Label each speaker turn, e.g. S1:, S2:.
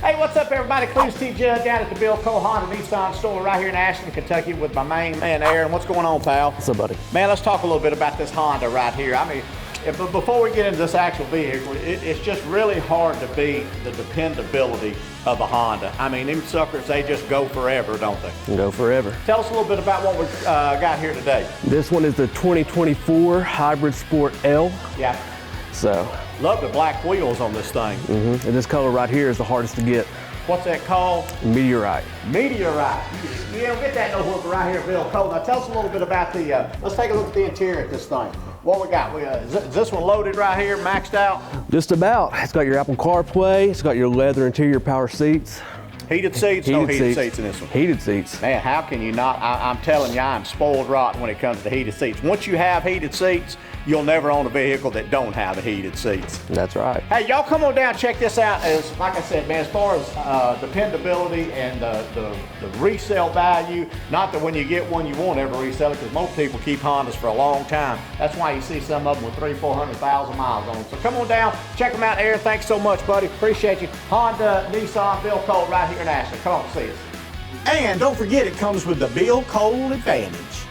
S1: Hey, what's up, everybody? Clues T. Judd down at the Bill Cole Honda Nissan store right here in Ashland, Kentucky with my main man, Aaron. What's going on, pal?
S2: What's up, buddy?
S1: Man, let's talk a little bit about this Honda right here. I mean, before we get into this actual vehicle, it's just really hard to beat the dependability of a Honda. I mean, them suckers, they just go forever, don't they?
S2: Go forever.
S1: Tell us a little bit about what we got here today.
S2: This one is the 2024 Hybrid Sport L.
S1: Yeah.
S2: So.
S1: Love the black wheels on this thing.
S2: And this color right here is the hardest to get.
S1: What's that called?
S2: Meteorite.
S1: Meteorite. You don't get that nowhere but right here at Bill Cole. Now tell us a little bit about the, let's take a look at the interior of this thing. What we got? Is this one loaded right here, maxed out?
S2: Just about. It's got your Apple CarPlay. It's got your leather interior power seats.
S1: Heated seats? No heated seats in this one.
S2: Heated seats.
S1: Man, how can you not? I'm telling you, I'm spoiled rotten when it comes to heated seats. Once you have heated seats, you'll never own a vehicle that don't have the heated seats.
S2: That's right.
S1: Hey, y'all come on down, check this out. As like I said, man, as far as dependability and the resale value, not that when you get one you won't ever resell it, because most people keep Hondas for a long time. That's why you see some of them with 300,000-400,000 miles on them. So come on down, check them out. Aaron, thanks so much, buddy. Appreciate you. Honda, Nissan, Bill Cole right here in Ashland. Come on, see us. And don't forget, it comes with the Bill Cole Advantage.